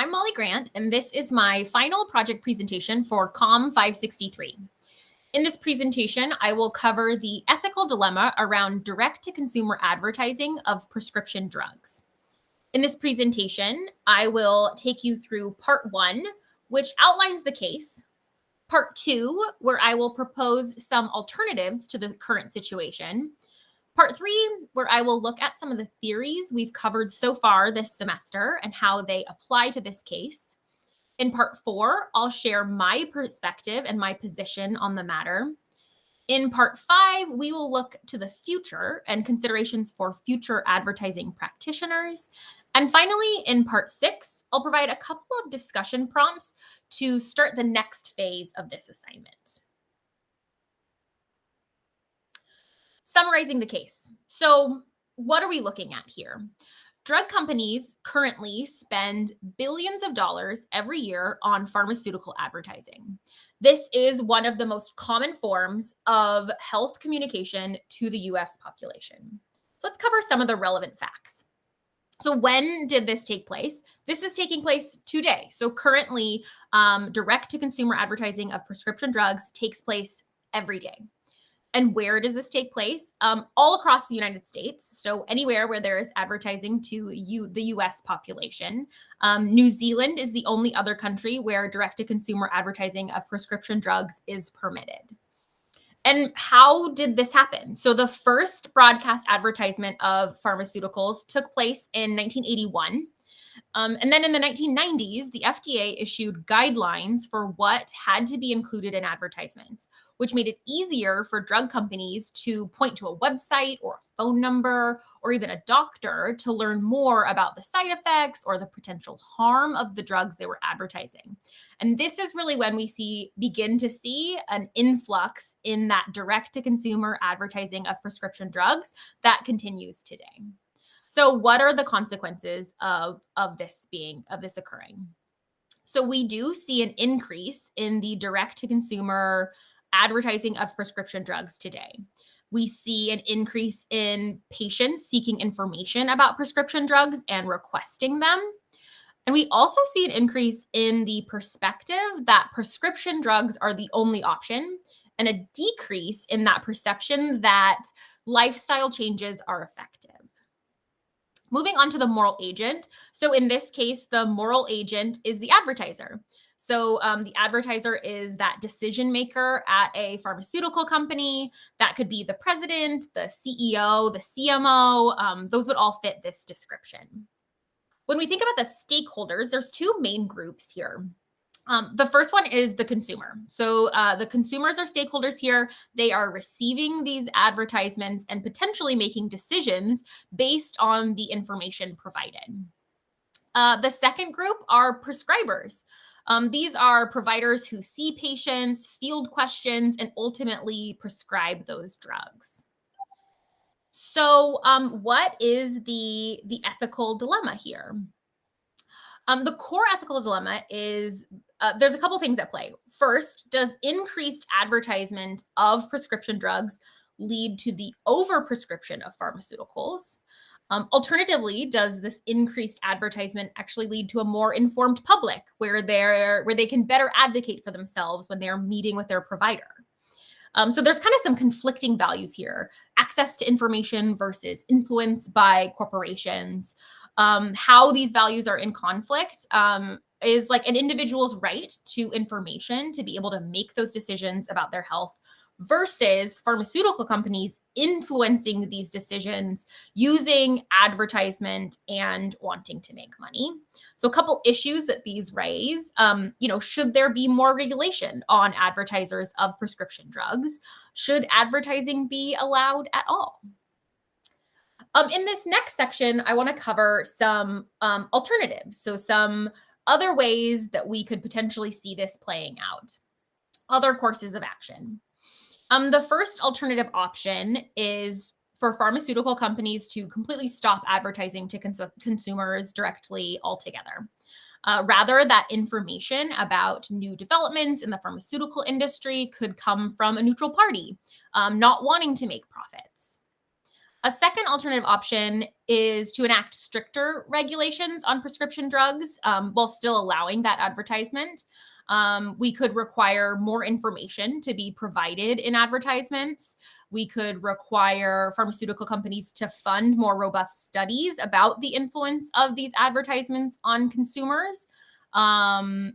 I'm Molly Grant, and this is my final project presentation for COM 563. In this presentation, I will cover the ethical dilemma around direct-to-consumer advertising of prescription drugs. In this presentation, I will take you through part 1, which outlines the case, part 2, where I will propose some alternatives to the current situation, part 3, where I will look at some of the theories we've covered so far this semester and how they apply to this case. In part 4, I'll share my perspective and my position on the matter. In part 5, we will look to the future and considerations for future advertising practitioners. And finally, in part 6, I'll provide a couple of discussion prompts to start the next phase of this assignment. Summarizing the case. So what are we looking at here? Drug companies currently spend billions of dollars every year on pharmaceutical advertising. This is one of the most common forms of health communication to the US population. So let's cover some of the relevant facts. So when did this take place? This is taking place today. So currently, direct-to-consumer advertising of prescription drugs takes place every day. And where does this take place? All across the United States. So anywhere where there is advertising to the US population. New Zealand is the only other country where direct-to-consumer advertising of prescription drugs is permitted. And how did this happen? So the first broadcast advertisement of pharmaceuticals took place in 1981. And then in the 1990s, the FDA issued guidelines for what had to be included in advertisements, which made it easier for drug companies to point to a website or a phone number or even a doctor to learn more about the side effects or the potential harm of the drugs they were advertising. And this is really when we begin to see an influx in that direct-to-consumer advertising of prescription drugs that continues today. So what are the consequences of this occurring? So we do see an increase in the direct-to-consumer advertising of prescription drugs today. We see an increase in patients seeking information about prescription drugs and requesting them. And we also see an increase in the perspective that prescription drugs are the only option, and a decrease in that perception that lifestyle changes are effective. Moving on to the moral agent. So in this case, the moral agent is the advertiser. So the advertiser is that decision maker at a pharmaceutical company. That could be the president, the CEO, the CMO. Those would all fit this description. When we think about the stakeholders, there's two main groups here. The first one is the consumer. So the consumers are stakeholders here. They are receiving these advertisements and potentially making decisions based on the information provided. The second group are prescribers. These are providers who see patients, field questions, and ultimately prescribe those drugs. So what is the ethical dilemma here? The core ethical dilemma is there's a couple things at play. First, does increased advertisement of prescription drugs lead to the overprescription of pharmaceuticals? Alternatively, does this increased advertisement actually lead to a more informed public where they can better advocate for themselves when they're meeting with their provider? So there's kind of some conflicting values here. Access to information versus influence by corporations. How these values are in conflict is like an individual's right to information to be able to make those decisions about their health versus pharmaceutical companies influencing these decisions using advertisement and wanting to make money. So a couple issues that these raise, should there be more regulation on advertisers of prescription drugs? Should advertising be allowed at all? In this next section, I want to cover some alternatives. So some other ways that we could potentially see this playing out, other courses of action. The first alternative option is for pharmaceutical companies to completely stop advertising to consumers directly altogether. Rather, that information about new developments in the pharmaceutical industry could come from a neutral party, not wanting to make profits. A second alternative option is to enact stricter regulations on prescription drugs while still allowing that advertisement. We could require more information to be provided in advertisements. We could require pharmaceutical companies to fund more robust studies about the influence of these advertisements on consumers.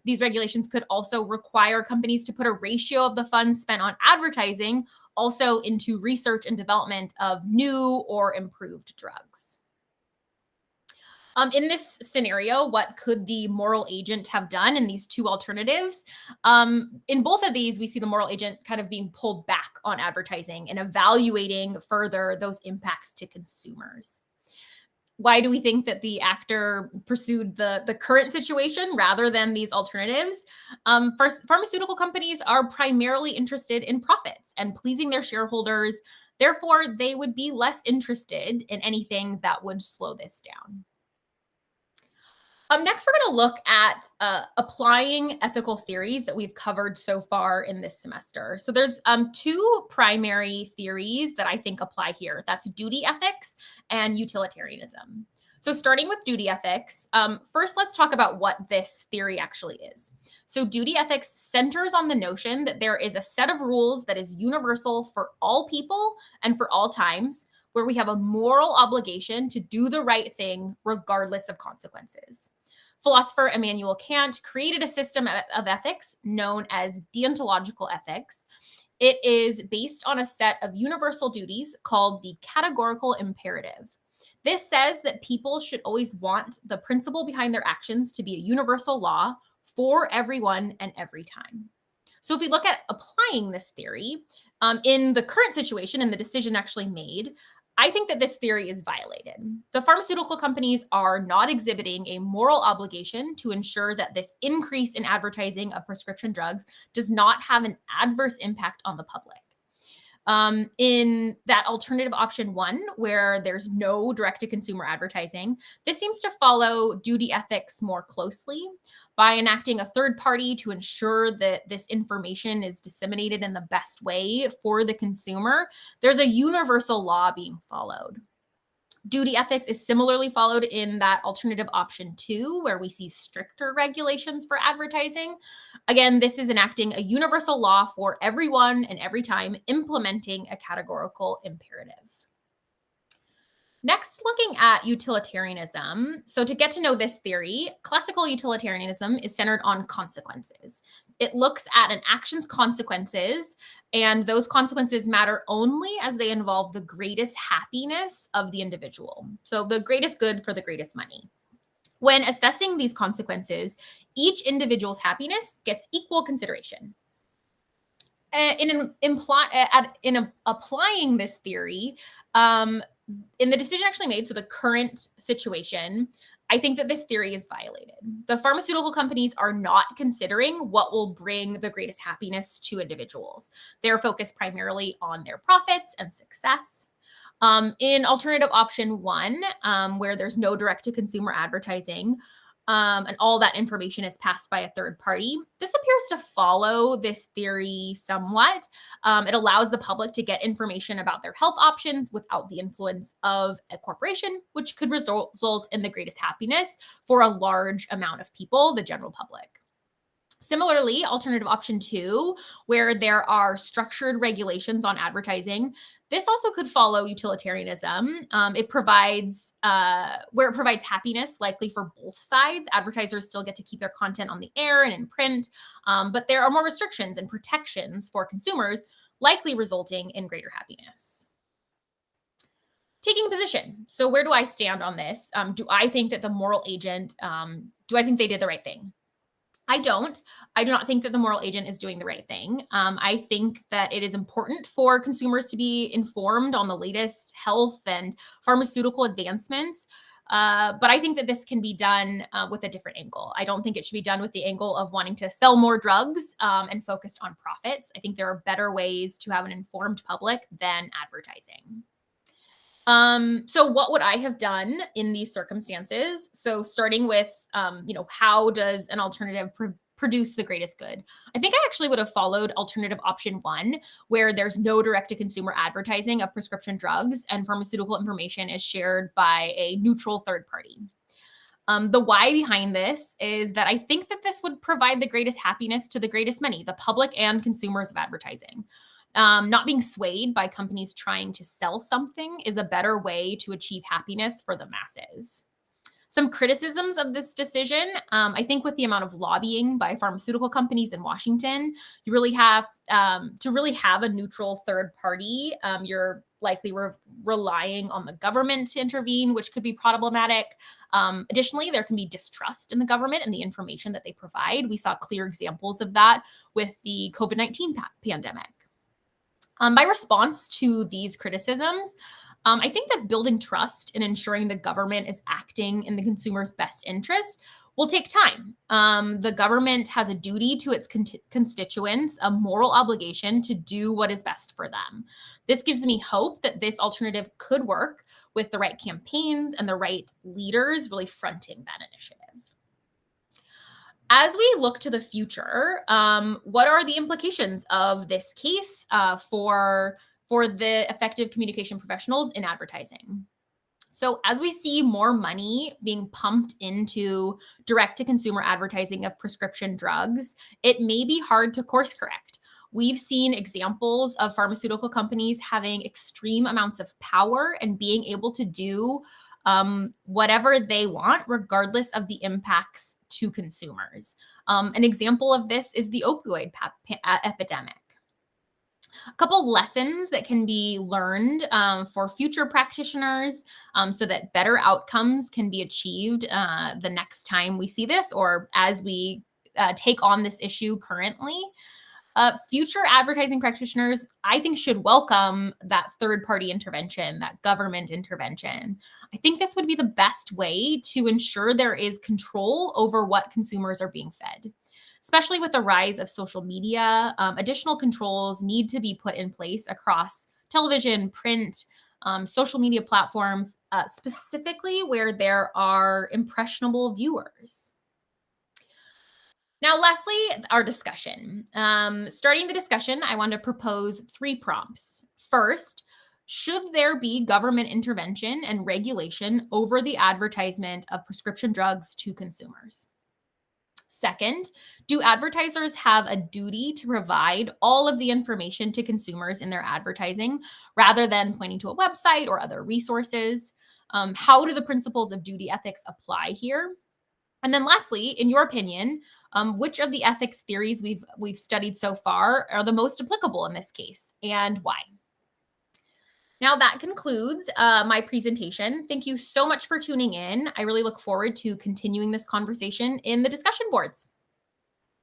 These regulations could also require companies to put a ratio of the funds spent on advertising also into research and development of new or improved drugs. In this scenario, what could the moral agent have done in these two alternatives? In both of these, we see the moral agent kind of being pulled back on advertising and evaluating further those impacts to consumers. Why do we think that the actor pursued the current situation rather than these alternatives? First, pharmaceutical companies are primarily interested in profits and pleasing their shareholders. Therefore, they would be less interested in anything that would slow this down. Next, we're going to look at applying ethical theories that we've covered so far in this semester. So there's two primary theories that I think apply here. That's duty ethics and utilitarianism. So starting with duty ethics, first let's talk about what this theory actually is. So duty ethics centers on the notion that there is a set of rules that is universal for all people and for all times, where we have a moral obligation to do the right thing regardless of consequences. Philosopher Immanuel Kant created a system of ethics known as deontological ethics. It is based on a set of universal duties called the categorical imperative. This says that people should always want the principle behind their actions to be a universal law for everyone and every time. So if we look at applying this theory in the current situation and the decision actually made, I think that this theory is violated. The pharmaceutical companies are not exhibiting a moral obligation to ensure that this increase in advertising of prescription drugs does not have an adverse impact on the public. In that alternative option one, where there's no direct-to-consumer advertising, this seems to follow duty ethics more closely by enacting a third party to ensure that this information is disseminated in the best way for the consumer. There's a universal law being followed. Duty ethics is similarly followed in that alternative option two, where we see stricter regulations for advertising. Again, this is enacting a universal law for everyone and every time, implementing a categorical imperative. Next, looking at utilitarianism. So to get to know this theory, classical utilitarianism is centered on consequences. It looks at an action's consequences, and those consequences matter only as they involve the greatest happiness of the individual. So the greatest good for the greatest money. When assessing these consequences, each individual's happiness gets equal consideration. In applying this theory, in the decision actually made, so the current situation, I think that this theory is violated. The pharmaceutical companies are not considering what will bring the greatest happiness to individuals. They're focused primarily on their profits and success. In alternative option one, where there's no direct-to-consumer advertising, and all that information is passed by a third party, this appears to follow this theory somewhat. It allows the public to get information about their health options without the influence of a corporation, which could result in the greatest happiness for a large amount of people, the general public. Similarly, alternative option two, where there are structured regulations on advertising, this also could follow utilitarianism. It provides where it provides happiness, likely for both sides. Advertisers still get to keep their content on the air and in print, but there are more restrictions and protections for consumers, likely resulting in greater happiness. Taking a position. So where do I stand on this? Do I think that the moral agent, do I think they did the right thing? I don't. I do not think that the moral agent is doing the right thing. I think that it is important for consumers to be informed on the latest health and pharmaceutical advancements. But I think that this can be done with a different angle. I don't think it should be done with the angle of wanting to sell more drugs and focused on profits. I think there are better ways to have an informed public than advertising. So what would I have done in these circumstances? So starting with, how does an alternative produce the greatest good. I think I actually would have followed alternative option one, where there's no direct to consumer advertising of prescription drugs and pharmaceutical information is shared by a neutral third party. The why behind this is that I think that this would provide the greatest happiness to the greatest many, the public and consumers of advertising. Not being swayed by companies trying to sell something is a better way to achieve happiness for the masses. Some criticisms of this decision, I think with the amount of lobbying by pharmaceutical companies in Washington, you really have to really have a neutral third party. You're likely relying on the government to intervene, which could be problematic. Additionally, there can be distrust in the government and the information that they provide. We saw clear examples of that with the COVID-19 pandemic. By response to these criticisms, I think that building trust and ensuring the government is acting in the consumer's best interest will take time. The government has a duty to its constituents, a moral obligation to do what is best for them. This gives me hope that this alternative could work with the right campaigns and the right leaders really fronting that initiative. As we look to the future, what are the implications of this case for the effective communication professionals in advertising? So, as we see more money being pumped into direct to consumer advertising of prescription drugs, it may be hard to course correct. We've seen examples of pharmaceutical companies having extreme amounts of power and being able to do whatever they want, regardless of the impacts to consumers. An example of this is the opioid epidemic. A couple lessons that can be learned for future practitioners so that better outcomes can be achieved the next time we see this or as we take on this issue currently. Future advertising practitioners, I think, should welcome that third party intervention, that government intervention. I think this would be the best way to ensure there is control over what consumers are being fed. Especially with the rise of social media, additional controls need to be put in place across television, print, social media platforms, specifically where there are impressionable viewers. Now, lastly, our discussion. Starting the discussion, I want to propose 3 prompts. First, should there be government intervention and regulation over the advertisement of prescription drugs to consumers? Second, do advertisers have a duty to provide all of the information to consumers in their advertising rather than pointing to a website or other resources? How do the principles of duty ethics apply here? And then lastly, in your opinion, which of the ethics theories we've studied so far are the most applicable in this case and why? Now that concludes my presentation. Thank you so much for tuning in. I really look forward to continuing this conversation in the discussion boards.